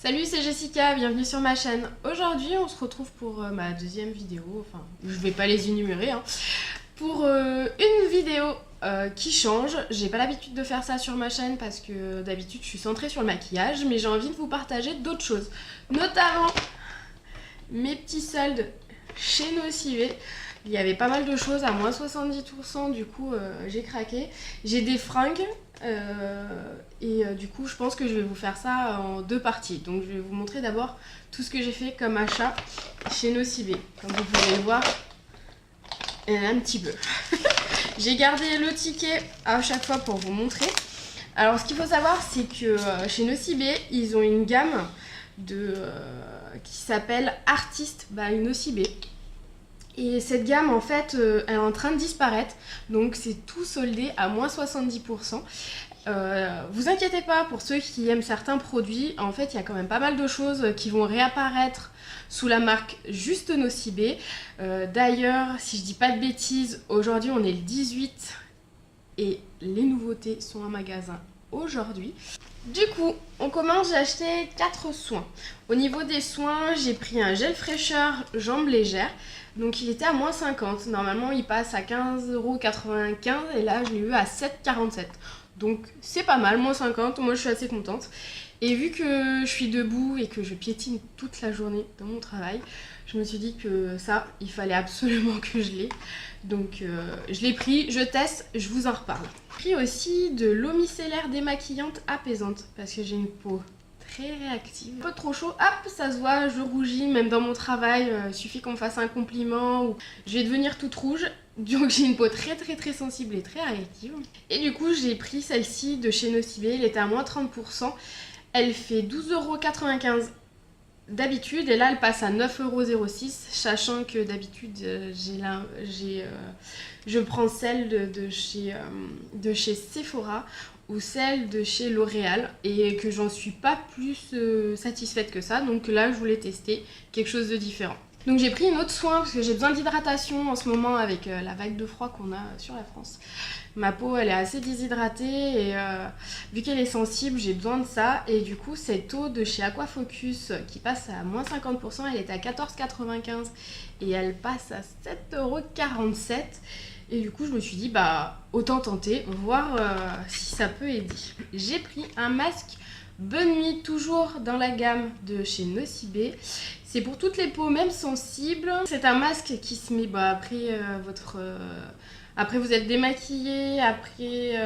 Salut, c'est Jessica, bienvenue sur ma chaîne. Aujourd'hui, on se retrouve pour ma deuxième vidéo, enfin, je vais pas les énumérer, hein, pour une vidéo qui change. J'ai pas l'habitude de faire ça sur ma chaîne parce que d'habitude, je suis centrée sur le maquillage, mais j'ai envie de vous partager d'autres choses, notamment mes petits soldes chez Nocibe. Il y avait pas mal de choses à moins 70%, du coup j'ai craqué. J'ai des fringues du coup je pense que je vais vous faire ça en deux parties. Donc je vais vous montrer d'abord tout ce que j'ai fait comme achat chez Nocibe. Comme vous pouvez le voir, un petit peu. J'ai gardé le ticket à chaque fois pour vous montrer. Alors ce qu'il faut savoir, c'est que chez Nocibe, ils ont une gamme qui s'appelle Artist by Nocibe. Et cette gamme, en fait, elle est en train de disparaître. Donc, c'est tout soldé à moins 70%. Vous inquiétez pas pour ceux qui aiment certains produits. En fait, il y a quand même pas mal de choses qui vont réapparaître sous la marque Juste Nocibe. D'ailleurs, si je dis pas de bêtises, aujourd'hui, on est le 18 et les nouveautés sont en magasin aujourd'hui. Du coup, on commence, j'ai acheté 4 soins. Au niveau des soins, j'ai pris un gel fraîcheur jambes légères. Donc il était à moins 50. Normalement, il passe à 15,95 € et là, je l'ai eu à 7,47 €. Donc c'est pas mal, moins 50. Moi, je suis assez contente. Et vu que je suis debout et que je piétine toute la journée dans mon travail, je me suis dit que ça, il fallait absolument que je l'ai. Donc je l'ai pris, je teste, je vous en reparle. J'ai pris aussi de l'eau micellaire démaquillante apaisante parce que j'ai une peau très réactive. Un peu trop chaud, hop, ça se voit, je rougis, même dans mon travail, il suffit qu'on me fasse un compliment ou je vais devenir toute rouge. Donc j'ai une peau très sensible et très réactive. Et du coup, j'ai pris celle-ci de chez Nocibe, elle était à moins 30%. Elle fait 12,95 € d'habitude et là elle passe à 9,06 €, sachant que d'habitude je prends celle de chez Sephora ou celle de chez L'Oréal et que j'en suis pas plus satisfaite que ça, donc là je voulais tester quelque chose de différent. Donc j'ai pris une autre soin parce que j'ai besoin d'hydratation en ce moment avec la vague de froid qu'on a sur la France. Ma peau elle est assez déshydratée et vu qu'elle est sensible j'ai besoin de ça. Et du coup cette eau de chez Aquafocus qui passe à moins 50%, elle était à 14,95 € et elle passe à 7,47 €. Et du coup je me suis dit bah autant tenter, voir si ça peut aider. J'ai pris un masque Bonne Nuit, toujours dans la gamme de chez Nocibe. C'est pour toutes les peaux, même sensibles. C'est un masque qui se met après après vous êtes démaquillé, après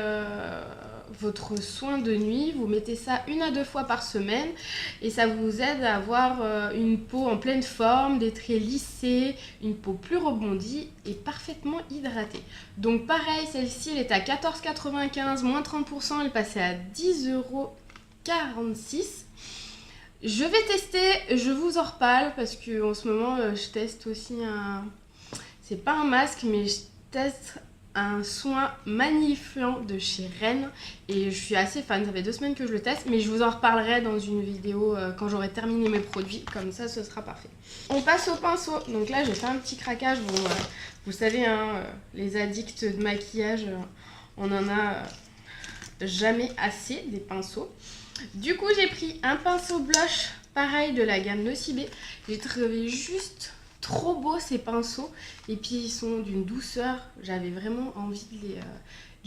votre soin de nuit. Vous mettez ça 1 à 2 fois par semaine et ça vous aide à avoir une peau en pleine forme, des traits lissés, une peau plus rebondie et parfaitement hydratée. Donc pareil, celle-ci elle est à 14,95 €, moins 30%, elle passait à 10,46 €. Je vais tester, je vous en reparle parce que en ce moment je teste aussi c'est pas un masque mais je teste un soin magnifiant de chez Rennes et je suis assez fan. Ça fait 2 semaines que je le teste mais je vous en reparlerai dans une vidéo quand j'aurai terminé mes produits, comme ça ce sera parfait. On passe au pinceau. Donc là j'ai fait un petit craquage. Bon, vous savez hein, les addicts de maquillage, on en a jamais assez des pinceaux. Du coup j'ai pris un pinceau blush pareil de la gamme Nocibe. J'ai trouvé juste trop beaux ces pinceaux et puis ils sont d'une douceur, j'avais vraiment envie de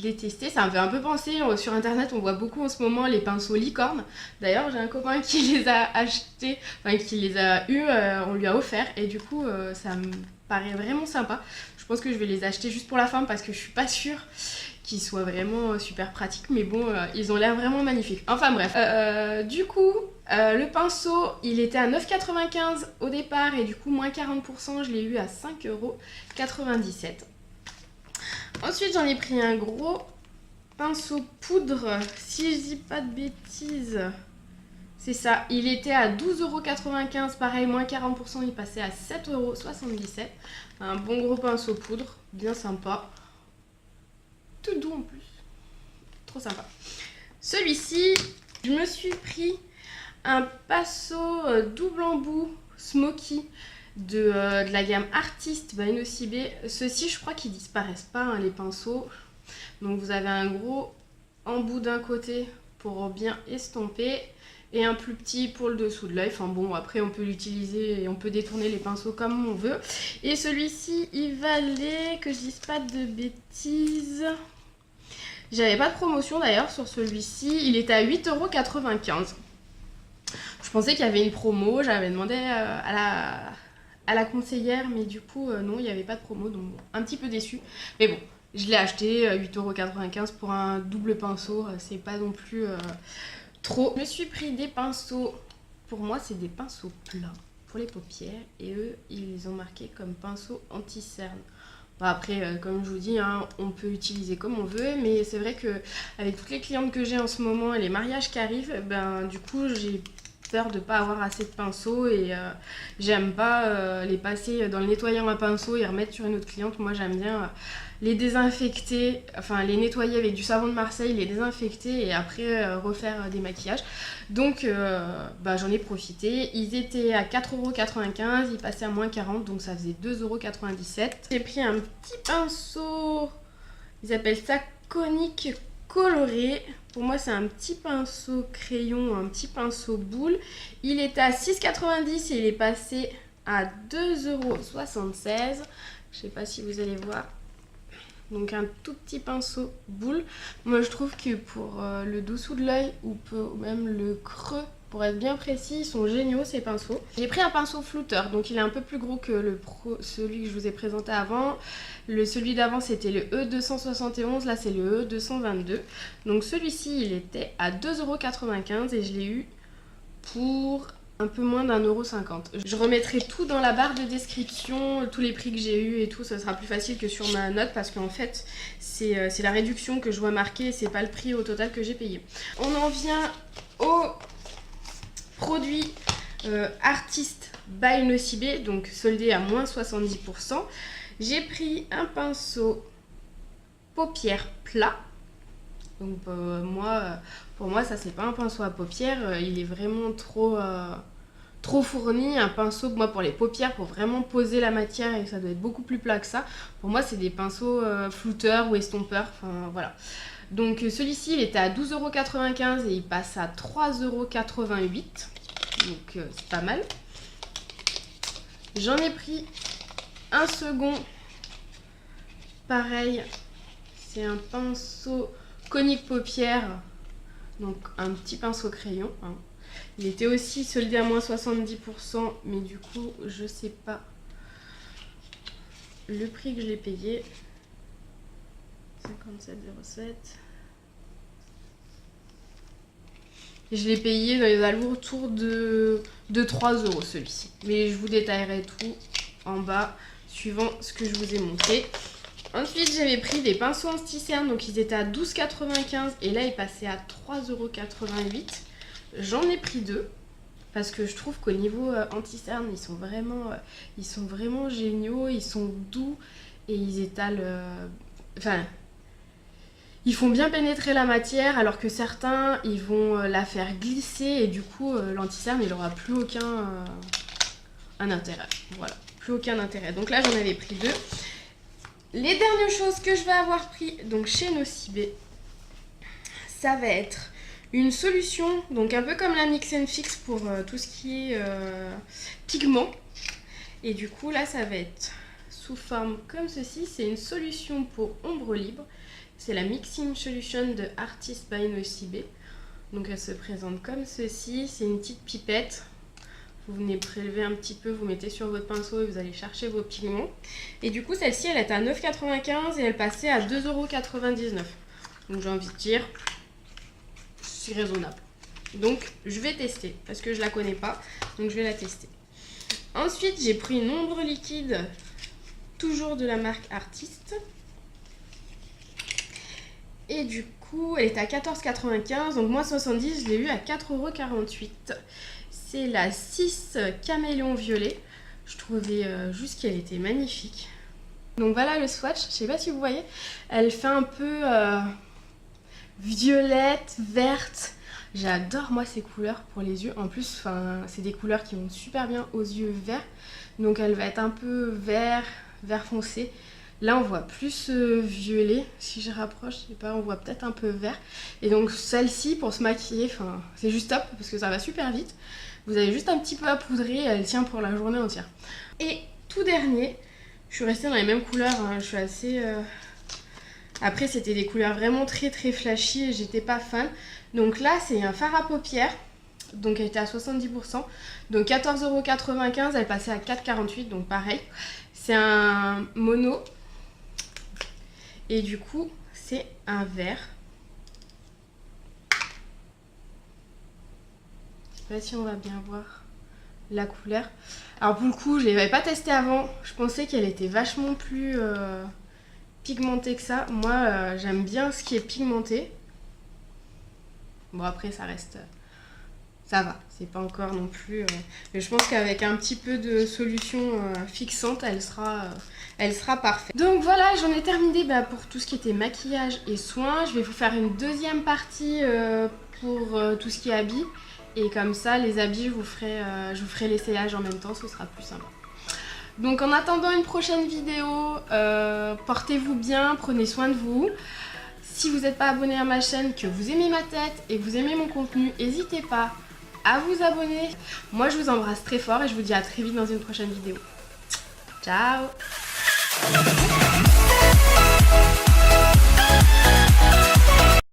les tester. Ça me fait un peu penser, sur internet on voit beaucoup en ce moment les pinceaux licorne. D'ailleurs j'ai un copain qui les a achetés, enfin qui les a eu, on lui a offert et du coup ça me paraît vraiment sympa. Je pense que je vais les acheter juste pour la fin parce que je suis pas sûre qu'ils soient vraiment super pratiques, mais bon, ils ont l'air vraiment magnifiques. Enfin bref, du coup, le pinceau, il était à 9,95 € au départ, et du coup, moins 40%, je l'ai eu à 5,97 €. Ensuite, j'en ai pris un gros pinceau poudre, si je dis pas de bêtises, c'est ça. Il était à 12,95 €, pareil, moins 40%, il passait à 7,77 €. Un bon gros pinceau poudre, bien sympa. Tout doux en plus, trop sympa. Celui-ci, je me suis pris un pinceau double embout smoky de la gamme Artist by Nocibe. Ceux-ci je crois qu'ils disparaissent pas hein, les pinceaux. Donc vous avez un gros embout d'un côté pour bien estomper et un plus petit pour le dessous de l'œil. Enfin bon, après on peut l'utiliser et on peut détourner les pinceaux comme on veut. Et celui-ci, il valait, que je dise pas de bêtises, j'avais pas de promotion d'ailleurs sur celui-ci, il était à 8,95 €. Je pensais qu'il y avait une promo, j'avais demandé à la conseillère, mais du coup non, il n'y avait pas de promo, donc bon, un petit peu déçue. Mais bon, je l'ai acheté 8,95 € pour un double pinceau, c'est pas non plus trop. Je me suis pris des pinceaux, pour moi c'est des pinceaux plats pour les paupières, et eux ils ont marqué comme pinceau anti-cerne. Bon, après, comme je vous dis, hein, on peut utiliser comme on veut, mais c'est vrai que avec toutes les clientes que j'ai en ce moment et les mariages qui arrivent, ben du coup j'ai peur de ne pas avoir assez de pinceaux et j'aime pas les passer dans le nettoyant à pinceau et remettre sur une autre cliente. Moi j'aime bien les désinfecter, enfin les nettoyer avec du savon de Marseille, les désinfecter et après refaire des maquillages. Donc j'en ai profité. Ils étaient à 4,95 €, ils passaient à moins 40, donc ça faisait 2,97 €. J'ai pris un petit pinceau, ils appellent ça conique coloré. Pour moi c'est un petit pinceau crayon, un petit pinceau boule. Il était à 6,90 € et il est passé à 2,76 €. Je sais pas si vous allez voir. Donc un tout petit pinceau boule. Moi je trouve que pour le dessous de l'œil ou même le creux, pour être bien précis, ils sont géniaux ces pinceaux. J'ai pris un pinceau flouteur, donc il est un peu plus gros que celui que je vous ai présenté avant. Celui d'avant c'était le E271, là c'est le E222. Donc celui-ci il était à 2,95 € et je l'ai eu pour un peu moins d'1,50 €. Je remettrai tout dans la barre de description, tous les prix que j'ai eu et tout, ça sera plus facile que sur ma note parce qu'en fait c'est la réduction que je vois marquée, c'est pas le prix au total que j'ai payé. On en vient au produit Artist by Nocibé, donc soldé à moins 70%. J'ai pris un pinceau paupières plat. Donc pour moi ça c'est pas un pinceau à paupières, il est vraiment trop fourni. Un pinceau que moi pour les paupières, pour vraiment poser la matière, et ça doit être beaucoup plus plat que ça. Pour moi c'est des pinceaux flouteurs ou estompeurs, enfin voilà. Donc celui-ci il était à 12,95 € et il passe à 3,88 €. Donc c'est pas mal. J'en ai pris un second. Pareil, c'est un pinceau conique paupières. Donc un petit pinceau crayon. Hein. Il était aussi soldé à moins 70%, mais du coup je sais pas le prix que je l'ai payé. 57,07 €. Je l'ai payé dans les alentours de 3 € celui-ci. Mais je vous détaillerai tout en bas, suivant ce que je vous ai montré. Ensuite, j'avais pris des pinceaux anti-cerne, donc ils étaient à 12,95 € et là ils passaient à 3,88 €. J'en ai pris deux parce que je trouve qu'au niveau anti-cerne, ils sont vraiment géniaux, ils sont doux et ils étalent. Enfin, ils font bien pénétrer la matière alors que certains ils vont la faire glisser et du coup l'anti-cerne il n'aura plus aucun un intérêt. Voilà, plus aucun intérêt. Donc là j'en avais pris deux. Les dernières choses que je vais avoir pris donc chez Nocibé, ça va être une solution, donc un peu comme la Mix & Fix pour tout ce qui est pigment. Et du coup là ça va être sous forme comme ceci, c'est une solution pour ombre libre. C'est la Mixing Solution de Artist by Nocibé. Donc elle se présente comme ceci, c'est une petite pipette. Vous venez prélever un petit peu, vous mettez sur votre pinceau et vous allez chercher vos pigments. Et du coup celle-ci elle est à 9,95 € et elle passait à 2,99 €. Donc j'ai envie de dire, c'est raisonnable. Donc je vais tester parce que je la connais pas, donc je vais la tester. Ensuite j'ai pris une ombre liquide, toujours de la marque Artist. Et du coup, elle est à 14,95 €, donc moins 70, je l'ai eu à 4,48 €. C'est la 6 Caméléon Violet. Je trouvais juste qu'elle était magnifique. Donc voilà le swatch, je sais pas si vous voyez. Elle fait un peu violette, verte. J'adore moi ces couleurs pour les yeux. En plus, c'est des couleurs qui vont super bien aux yeux verts. Donc elle va être un peu vert foncé. Là on voit plus violet, si je rapproche, je sais pas, on voit peut-être un peu vert. Et donc celle-ci pour se maquiller, c'est juste top parce que ça va super vite. Vous avez juste un petit peu à poudrer, elle tient pour la journée entière. Et tout dernier, je suis restée dans les mêmes couleurs, hein, je suis assez... Après c'était des couleurs vraiment très flashy et j'étais pas fan. Donc là c'est un fard à paupières, donc elle était à 70%. Donc 14,95 €, elle passait à 4,48 €, donc pareil. C'est un mono. Et du coup, c'est un vert. Je sais pas si on va bien voir la couleur. Alors pour le coup, je ne l'avais pas testé avant. Je pensais qu'elle était vachement plus pigmentée que ça. Moi, j'aime bien ce qui est pigmenté. Bon, après, ça reste... ça va, c'est pas encore non plus... mais je pense qu'avec un petit peu de solution fixante, elle sera parfaite. Donc voilà, j'en ai terminé pour tout ce qui était maquillage et soins. Je vais vous faire une deuxième partie pour tout ce qui est habits. Et comme ça, les habits, je vous ferai l'essayage en même temps, ce sera plus sympa. Donc en attendant une prochaine vidéo, portez-vous bien, prenez soin de vous. Si vous n'êtes pas abonné à ma chaîne, que vous aimez ma tête et que vous aimez mon contenu, n'hésitez pas à vous abonner. Moi, je vous embrasse très fort et je vous dis à très vite dans une prochaine vidéo. Ciao!